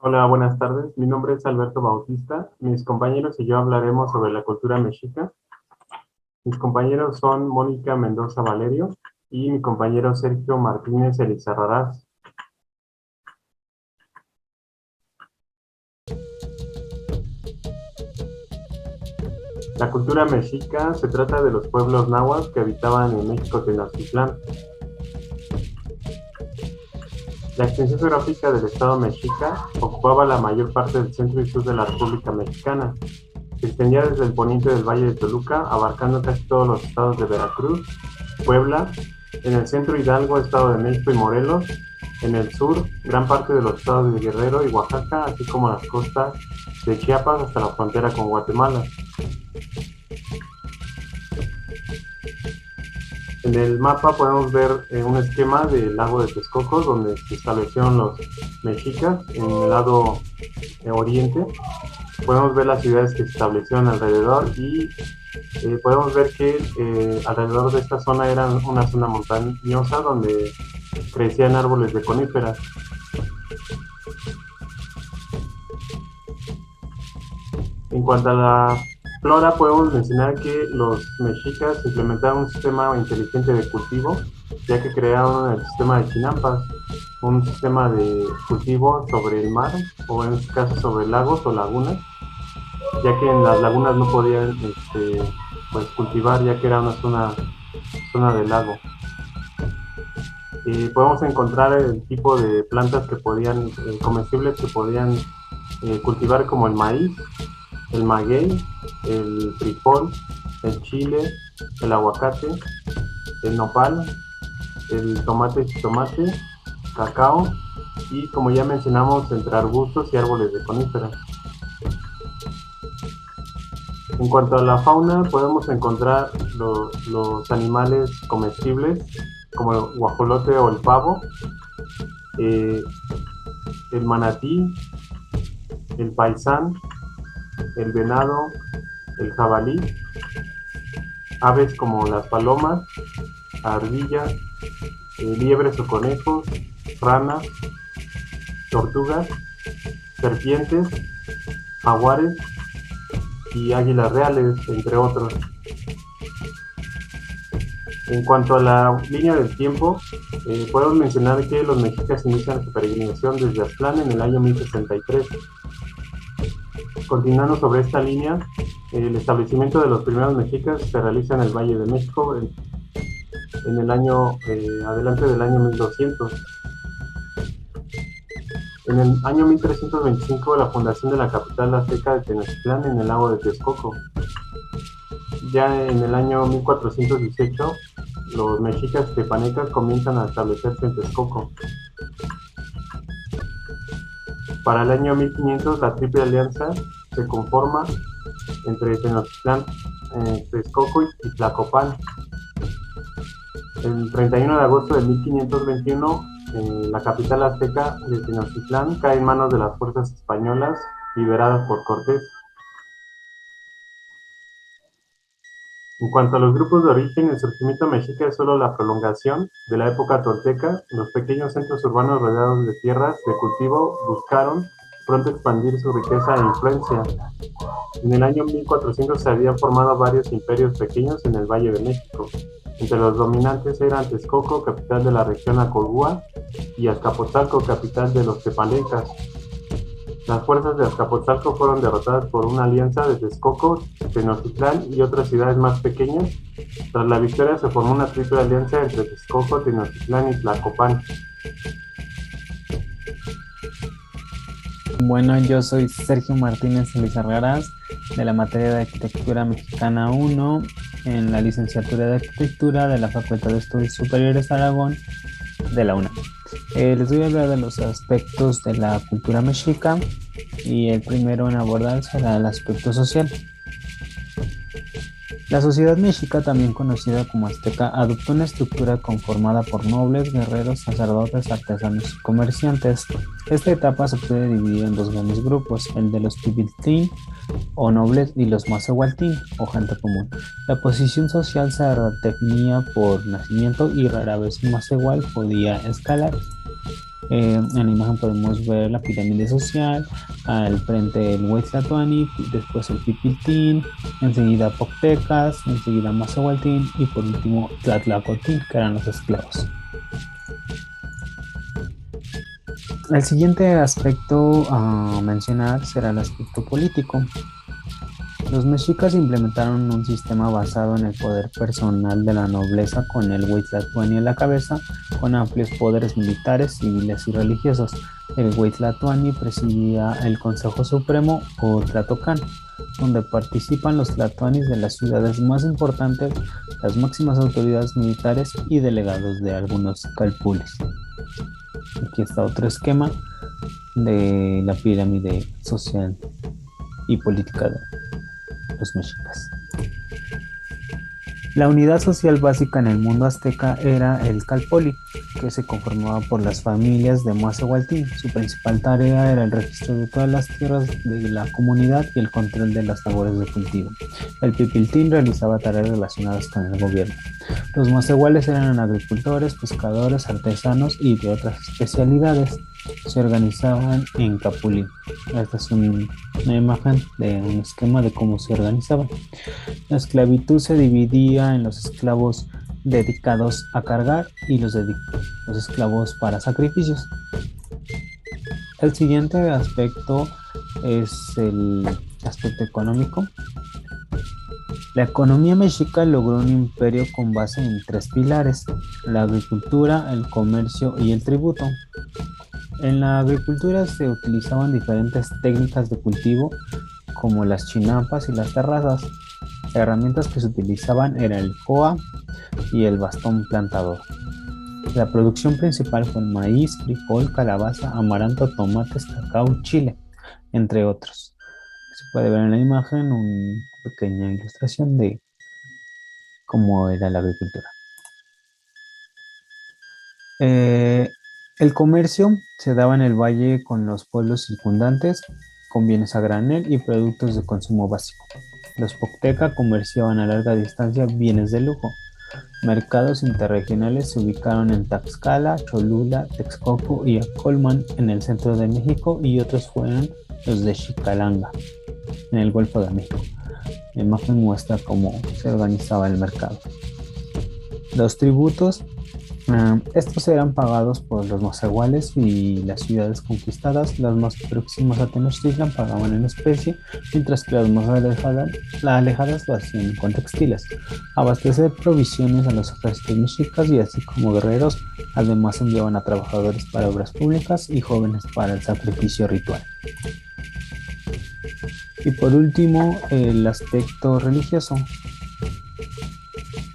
Hola, buenas tardes. Mi nombre es Alberto Bautista. Mis compañeros y yo hablaremos sobre la cultura mexica. Mis compañeros son Mónica Mendoza Valerio y mi compañero Sergio Martínez Elizarrarás. La cultura mexica se trata de los pueblos náhuatl que habitaban en México Tenochtitlán. La extensión geográfica del estado mexica ocupaba la mayor parte del centro y sur de la República Mexicana. Se extendía desde el poniente del Valle de Toluca, abarcando casi todos los estados de Veracruz, Puebla, en el centro Hidalgo, Estado de México y Morelos, en el sur gran parte de los estados de Guerrero y Oaxaca, así como las costas de Chiapas hasta la frontera con Guatemala. En el mapa podemos ver un esquema del lago de Texcoco, donde se establecieron los mexicas en el lado oriente. Podemos ver las ciudades que se establecieron alrededor y podemos ver que alrededor de esta zona era una zona montañosa donde crecían árboles de coníferas. En cuanto a la flora, podemos mencionar que los mexicas implementaron un sistema inteligente de cultivo, ya que crearon el sistema de chinampas, un sistema de cultivo sobre el mar, o en este caso sobre lagos o lagunas, ya que en las lagunas no podían pues, cultivar, ya que era una zona de lago. Podemos encontrar el tipo de plantas que podían, comestibles que podían cultivar, como el maíz, el maguey, el frijol, el chile, el aguacate, el nopal, el tomate jitomate, cacao y, como ya mencionamos, entre arbustos y árboles de coníferas. En cuanto a la fauna, podemos encontrar los animales comestibles como el guajolote o el pavo, el manatí, el paisán, el venado, el jabalí, aves como las palomas, ardillas, liebres o conejos, ranas, tortugas, serpientes, jaguares y águilas reales, entre otros. En cuanto a la línea del tiempo, podemos mencionar que los mexicas inician su peregrinación desde Aztlán en el año 1063. Continuando sobre esta línea, el establecimiento de los primeros mexicas se realiza en el Valle de México en el año, adelante del año 1200. En el año 1325, la fundación de la capital azteca de Tenochtitlán en el lago de Texcoco. Ya en el año 1418, los mexicas tepanecas comienzan a establecerse en Texcoco. Para el año 1500, la Triple Alianza se conforma entre Tenochtitlán, Texcoco y Tlacopan. El 31 de agosto de 1521, la capital azteca de Tenochtitlán cae en manos de las fuerzas españolas lideradas por Cortés. En cuanto a los grupos de origen, el surgimiento mexica es solo la prolongación de la época tolteca. Los pequeños centros urbanos rodeados de tierras de cultivo buscaron pronto expandir su riqueza e influencia. En el año 1400 se habían formado varios imperios pequeños en el Valle de México. Entre los dominantes eran Texcoco, capital de la región Acolhua, y Azcapotzalco, capital de los tepanecas. Las fuerzas de Azcapotzalco fueron derrotadas por una alianza de Texcoco, Tenochtitlán y otras ciudades más pequeñas. Tras la victoria se formó una triple alianza entre Texcoco, Tenochtitlán y Tlacopan. Bueno, yo soy Sergio Martínez Elizarrarás, de la materia de Arquitectura Mexicana 1 en la licenciatura de Arquitectura de la Facultad de Estudios Superiores Aragón de la UNAM. Les voy a hablar de los aspectos de la cultura mexica y el primero en abordar será el aspecto social. La sociedad mexica, también conocida como azteca, adoptó una estructura conformada por nobles, guerreros, sacerdotes, artesanos y comerciantes. Esta etapa se puede dividir en dos grandes grupos, el de los tibiltín o nobles y los macehualtín o gente común. La posición social se definía por nacimiento y rara vez un macehual podía escalar. En la imagen podemos ver la pirámide social, al frente el Huaytlatoani, después el Pipiltín, enseguida Poctecas, enseguida Mazahualtín y por último Tlatlacotín, que eran los esclavos. El siguiente aspecto a mencionar será el aspecto político. Los mexicas implementaron un sistema basado en el poder personal de la nobleza con el Huitlatuani a la cabeza, con amplios poderes militares, civiles y religiosos. El Huitlatuani presidía el Consejo Supremo o Tlatocan, donde participan los tlatoanis de las ciudades más importantes, las máximas autoridades militares y delegados de algunos calpules. Aquí está otro esquema de la pirámide social y política de los mexicas. La unidad social básica en el mundo azteca era el calpoli, que se conformaba por las familias de Mazahualtín. Su principal tarea era el registro de todas las tierras de la comunidad y el control de las labores de cultivo. El pipiltín realizaba tareas relacionadas con el gobierno. Los mazahuales eran agricultores, pescadores, artesanos y de otras especialidades. Se organizaban en capulín. Esta es una imagen de un esquema de cómo se organizaban. La esclavitud se dividía en los esclavos dedicados a cargar y los esclavos para sacrificios. El siguiente aspecto es el aspecto económico. La economía mexica logró un imperio con base en 3 pilares: la agricultura, el comercio y el tributo. En la agricultura se utilizaban diferentes técnicas de cultivo como las chinampas y las terrazas. Las herramientas que se utilizaban eran el coa y el bastón plantador. La producción principal fue el maíz, frijol, calabaza, amaranto, tomates, cacao, chile, entre otros. Se puede ver en la imagen una pequeña ilustración de cómo era la agricultura. El comercio se daba en el valle con los pueblos circundantes, con bienes a granel y productos de consumo básico. Los Pocteca comerciaban a larga distancia bienes de lujo. Mercados interregionales se ubicaron en Tlaxcala, Cholula, Texcoco y Acolman en el centro de México, y otros fueron los de Xicalanga en el Golfo de México. La imagen muestra cómo se organizaba el mercado. Los tributos, estos eran pagados por los mazahuales y las ciudades conquistadas. Las más próximas a Tenochtitlan pagaban en especie, mientras que las más alejadas lo hacían con textiles. Abastecer provisiones a los ejércitos mexicas y así como guerreros. Además enviaban a trabajadores para obras públicas y jóvenes para el sacrificio ritual. Y por último, el aspecto religioso.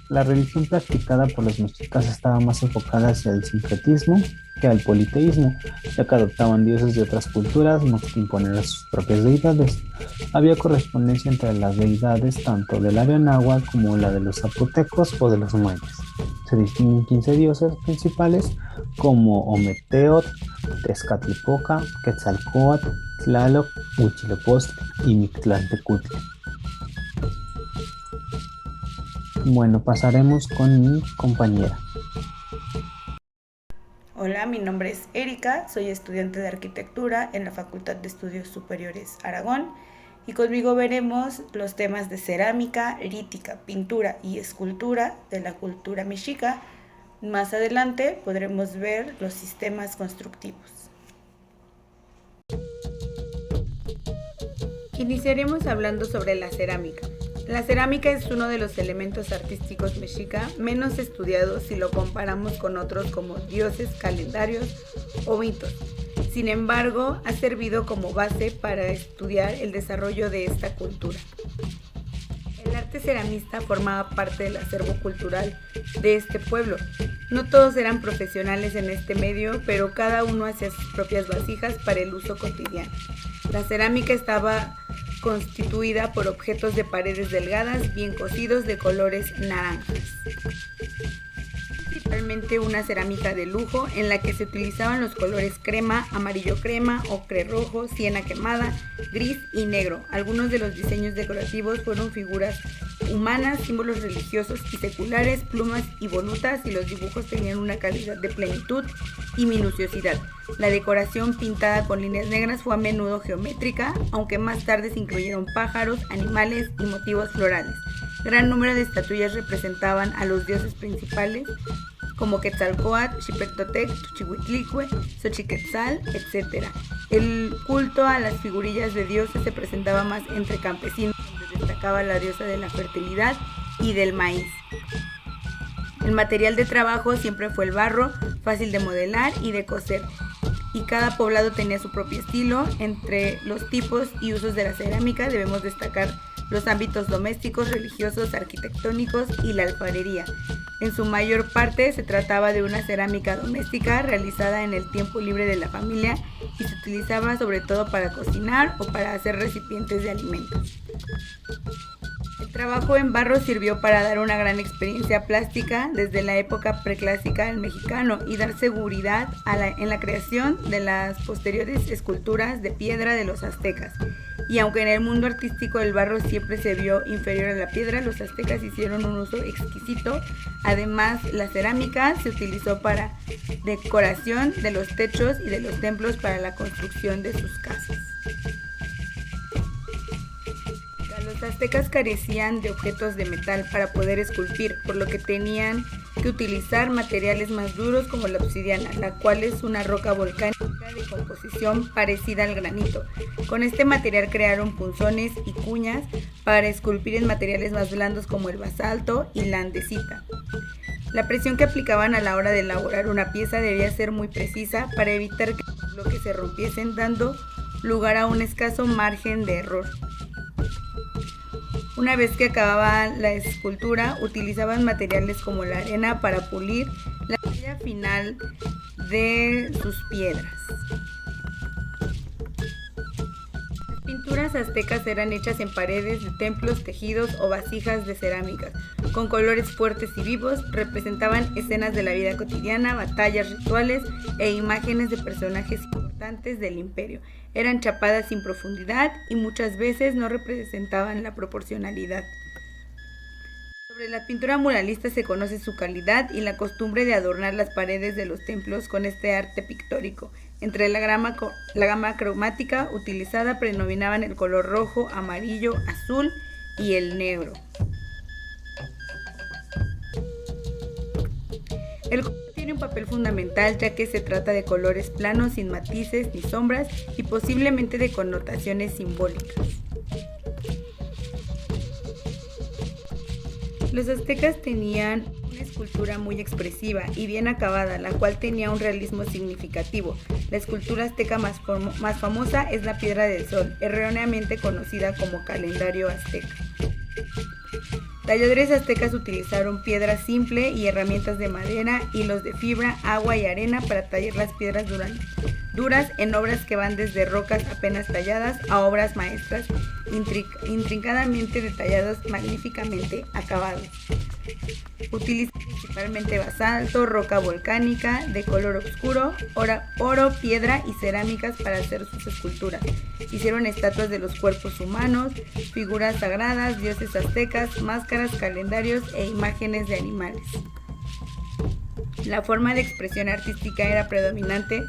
La religión practicada por los mexicas estaba más enfocada hacia el sincretismo que al politeísmo, ya que adoptaban dioses de otras culturas más que imponer a sus propias deidades. Había correspondencia entre las deidades tanto del área náhuatl como la de los zapotecos o de los mayas. Se distinguen 15 dioses principales como Ometeotl, Tezcatlipoca, Quetzalcóatl, Tlaloc, Huitzilopochtli y Mictlantecutli. Bueno, pasaremos con mi compañera. Hola, mi nombre es Erika, soy estudiante de arquitectura en la Facultad de Estudios Superiores Aragón, y conmigo veremos los temas de cerámica, lítica, pintura y escultura de la cultura mexica. Más adelante podremos ver los sistemas constructivos. Iniciaremos hablando sobre la cerámica. La cerámica es uno de los elementos artísticos mexica menos estudiados si lo comparamos con otros como dioses, calendarios o mitos. Sin embargo, ha servido como base para estudiar el desarrollo de esta cultura. El arte ceramista formaba parte del acervo cultural de este pueblo. No todos eran profesionales en este medio, pero cada uno hacía sus propias vasijas para el uso cotidiano. La cerámica estaba constituida por objetos de paredes delgadas, bien cocidos, de colores naranjas. Principalmente una cerámica de lujo en la que se utilizaban los colores crema, amarillo crema, ocre rojo, siena quemada, gris y negro. Algunos de los diseños decorativos fueron figuras humanas, símbolos religiosos y seculares, plumas y volutas, y los dibujos tenían una calidad de plenitud y minuciosidad. La decoración pintada con líneas negras fue a menudo geométrica, aunque más tarde se incluyeron pájaros, animales y motivos florales. Gran número de estatuillas representaban a los dioses principales, como Quetzalcóatl, Xipetotec, Tuchihuitlicue, Xochiquetzal, etc. El culto a las figurillas de dioses se presentaba más entre campesinos, donde destacaba la diosa de la fertilidad y del maíz. El material de trabajo siempre fue el barro, fácil de modelar y de coser, y cada poblado tenía su propio estilo. Entre los tipos y usos de la cerámica debemos destacar los ámbitos domésticos, religiosos, arquitectónicos y la alfarería. En su mayor parte se trataba de una cerámica doméstica realizada en el tiempo libre de la familia y se utilizaba sobre todo para cocinar o para hacer recipientes de alimentos. El trabajo en barro sirvió para dar una gran experiencia plástica desde la época preclásica del mexicano y dar seguridad en la creación de las posteriores esculturas de piedra de los aztecas. Y aunque en el mundo artístico el barro siempre se vio inferior a la piedra, los aztecas hicieron un uso exquisito. Además, la cerámica se utilizó para decoración de los techos y de los templos para la construcción de sus casas. Los aztecas carecían de objetos de metal para poder esculpir, por lo que tenían que utilizar materiales más duros como la obsidiana, la cual es una roca volcánica de composición parecida al granito. Con este material crearon punzones y cuñas para esculpir en materiales más blandos como el basalto y la andesita. La presión que aplicaban a la hora de elaborar una pieza debía ser muy precisa para evitar que los bloques se rompiesen, dando lugar a un escaso margen de error. Una vez que acababa la escultura, utilizaban materiales como la arena para pulir la talla final de sus piedras. Las pinturas aztecas eran hechas en paredes de templos, tejidos o vasijas de cerámica, con colores fuertes y vivos. Representaban escenas de la vida cotidiana, batallas, rituales e imágenes de personajes importantes del imperio. Eran chapadas sin profundidad y muchas veces no representaban la proporcionalidad. Sobre la pintura muralista se conoce su calidad y la costumbre de adornar las paredes de los templos con este arte pictórico. Entre la gama cromática utilizada predominaban el color rojo, amarillo, azul y el negro. El color tiene un papel fundamental, ya que se trata de colores planos, sin matices ni sombras, y posiblemente de connotaciones simbólicas. Los aztecas tenían una escultura muy expresiva y bien acabada, la cual tenía un realismo significativo. La escultura azteca más famosa es la Piedra del Sol, erróneamente conocida como calendario azteca. Talladores aztecas utilizaron piedra simple y herramientas de madera, hilos de fibra, agua y arena para tallar las piedras duras en obras que van desde rocas apenas talladas a obras maestras intrincadamente detallados, magníficamente acabados. Utilizan principalmente basalto, roca volcánica de color oscuro, oro, piedra y cerámicas para hacer sus esculturas. Hicieron estatuas de los cuerpos humanos, figuras sagradas, dioses aztecas, máscaras, calendarios e imágenes de animales. La forma de expresión artística era predominante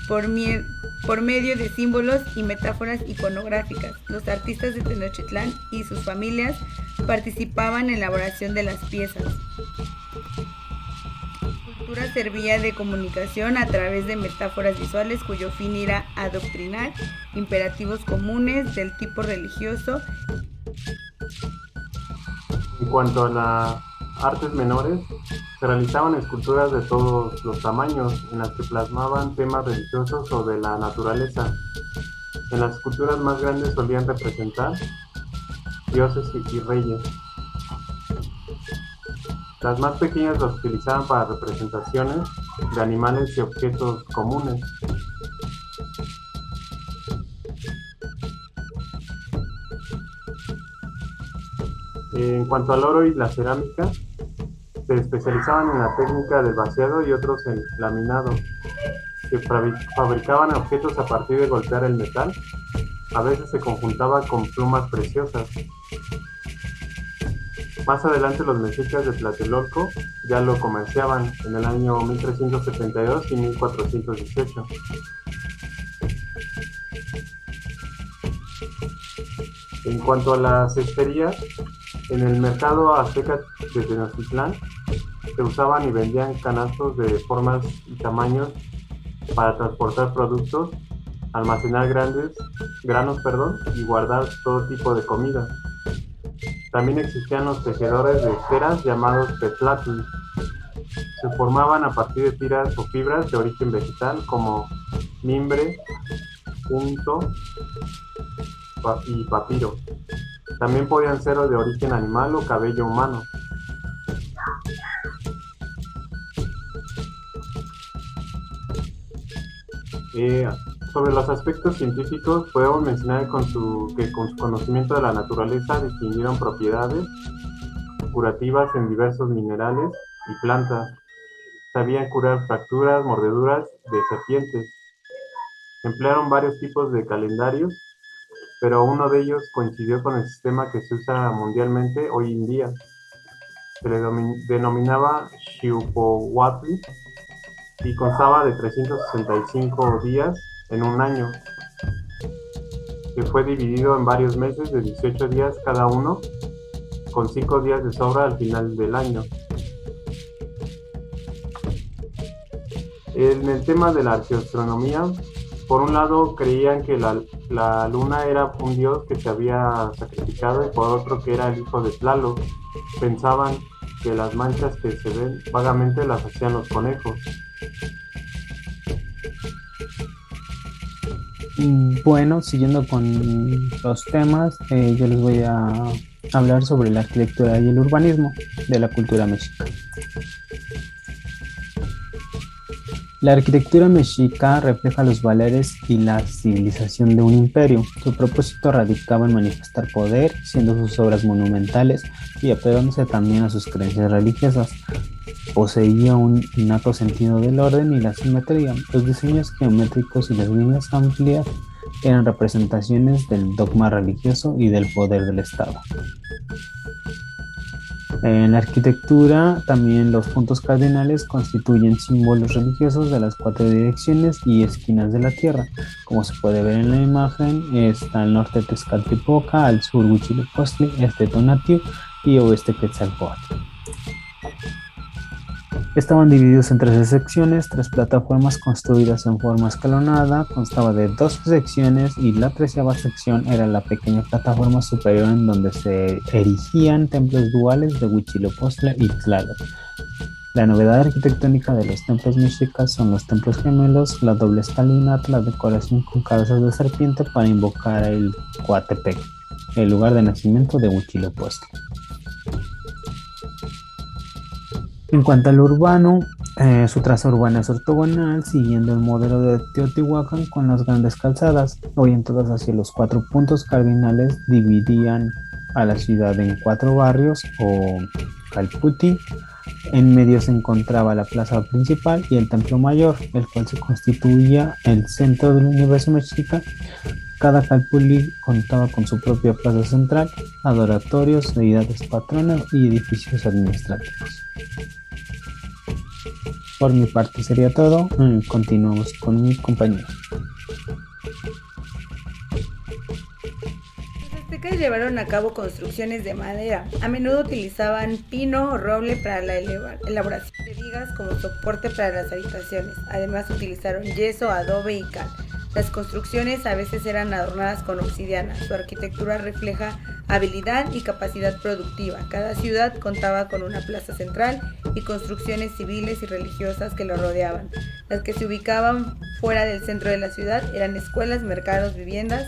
por medio de símbolos y metáforas iconográficas. Los artistas de Tenochtitlán y sus familias participaban en la elaboración de las piezas. La escultura servía de comunicación a través de metáforas visuales cuyo fin era adoctrinar imperativos comunes del tipo religioso. En cuanto a las artes menores, se realizaban esculturas de todos los tamaños en las que plasmaban temas religiosos o de la naturaleza. En las esculturas más grandes solían representar dioses y reyes. Las más pequeñas las utilizaban para representaciones de animales y objetos comunes. En cuanto al oro y la cerámica, se especializaban en la técnica del vaciado y otros en laminado, que fabricaban objetos a partir de golpear el metal. A veces se conjuntaba con plumas preciosas. Más adelante los mexicas de Tlatelolco ya lo comerciaban en el año 1372 y 1418. En cuanto a las cesterías, en el mercado azteca de Tenochtitlán se usaban y vendían canastos de formas y tamaños para transportar productos, almacenar granos, y guardar todo tipo de comida. También existían los tejedores de esteras llamados tetlatl. Se formaban a partir de tiras o fibras de origen vegetal como mimbre, punto y papiro. También podían ser de origen animal o cabello humano. Sobre los aspectos científicos, podemos mencionar que con su conocimiento de la naturaleza distinguieron propiedades curativas en diversos minerales y plantas. Sabían curar fracturas, mordeduras de serpientes. Emplearon varios tipos de calendarios, pero uno de ellos coincidió con el sistema que se usa mundialmente hoy en día. Se le denominaba Xiuhpohuatl y constaba de 365 días en un año, que fue dividido en varios meses de 18 días cada uno, con 5 días de sobra al final del año. En el tema de la arqueoastronomía, por un lado creían que la luna era un dios que se había sacrificado y por otro que era el hijo de Tlaloc. Pensaban que las manchas que se ven vagamente las hacían los conejos. Bueno, siguiendo con los temas, yo les voy a hablar sobre la arquitectura y el urbanismo de la cultura mexica. La arquitectura mexica refleja los valores y la civilización de un imperio. Su propósito radicaba en manifestar poder, siendo sus obras monumentales y apegándose también a sus creencias religiosas. Poseía un innato sentido del orden y la simetría. Los diseños geométricos y las líneas amplias eran representaciones del dogma religioso y del poder del Estado. En la arquitectura, también los puntos cardinales constituyen símbolos religiosos de las 4 direcciones y esquinas de la Tierra. Como se puede ver en la imagen, está al norte Tezcatlipoca, al sur Huitzilopochtli, este Tonatiuh y oeste Quetzalcóatl. Estaban divididos en 13 secciones, 3 plataformas construidas en forma escalonada, constaba de 12 secciones y la 13ª sección era la pequeña plataforma superior en donde se erigían templos duales de Huitzilopochtli y Tlaloc. La novedad arquitectónica de los templos mexicas son los templos gemelos, la doble escalinata, la decoración con cabezas de serpiente para invocar el Coatepec, el lugar de nacimiento de Huitzilopochtli. En cuanto al urbano, su traza urbana es ortogonal, siguiendo el modelo de Teotihuacán con las grandes calzadas, orientadas hacia los 4 puntos cardinales, dividían a la ciudad en 4 barrios o calputi. En medio se encontraba la plaza principal y el templo mayor, el cual se constituía el centro del universo mexica. Cada calpulli contaba con su propia plaza central, adoratorios, deidades patronas y edificios administrativos. Por mi parte sería todo. Continuamos con mi compañero. Los aztecas llevaron a cabo construcciones de madera. A menudo utilizaban pino o roble para la elaboración de vigas como soporte para las habitaciones. Además utilizaron yeso, adobe y cal. Las construcciones a veces eran adornadas con obsidiana. Su arquitectura refleja habilidad y capacidad productiva. Cada ciudad contaba con una plaza central y construcciones civiles y religiosas que lo rodeaban. Las que se ubicaban fuera del centro de la ciudad eran escuelas, mercados, viviendas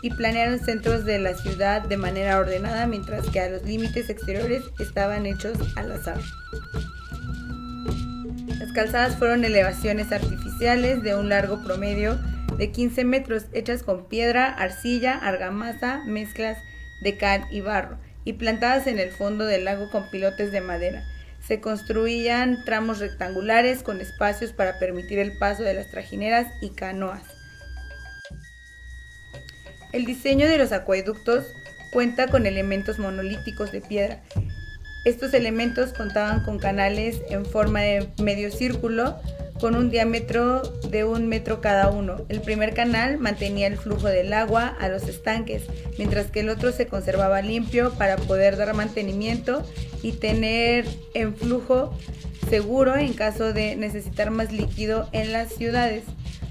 y planearon centros de la ciudad de manera ordenada, mientras que a los límites exteriores estaban hechos al azar. Las calzadas fueron elevaciones artificiales de un largo promedio de 15 metros, hechas con piedra, arcilla, argamasa, mezclas de cal y barro, y plantadas en el fondo del lago con pilotes de madera. Se construían tramos rectangulares con espacios para permitir el paso de las trajineras y canoas. El diseño de los acueductos cuenta con elementos monolíticos de piedra Estos elementos contaban con canales en forma de medio círculo con un diámetro de 1 metro cada uno. El primer canal mantenía el flujo del agua a los estanques, mientras que el otro se conservaba limpio para poder dar mantenimiento y tener en flujo seguro en caso de necesitar más líquido en las ciudades.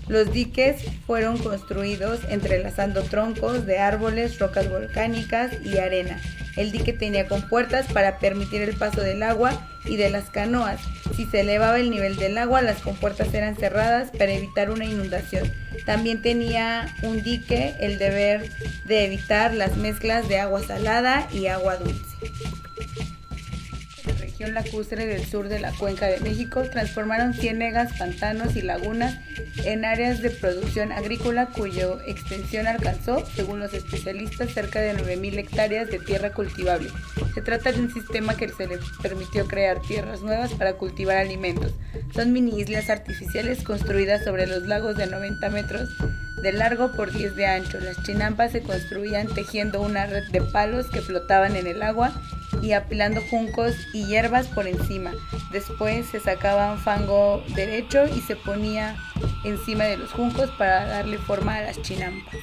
Los diques fueron construidos entrelazando troncos de árboles, rocas volcánicas y arena. El dique tenía compuertas para permitir el paso del agua y de las canoas. Si se elevaba el nivel del agua, las compuertas eran cerradas para evitar una inundación. También tenía un dique el deber de evitar las mezclas de agua salada y agua dulce. La región lacustre del sur de la Cuenca de México transformaron ciénegas, pantanos y lagunas en áreas de producción agrícola cuya extensión alcanzó, según los especialistas, cerca de 9,000 hectáreas de tierra cultivable. Se trata de un sistema que se le permitió crear tierras nuevas para cultivar alimentos. Son mini islas artificiales construidas sobre los lagos de 90 metros de largo por 10 de ancho. Las chinampas se construían tejiendo una red de palos que flotaban en el agua y apilando juncos y hierbas por encima. Después se sacaba un fango derecho y se ponía encima de los juncos para darle forma a las chinampas.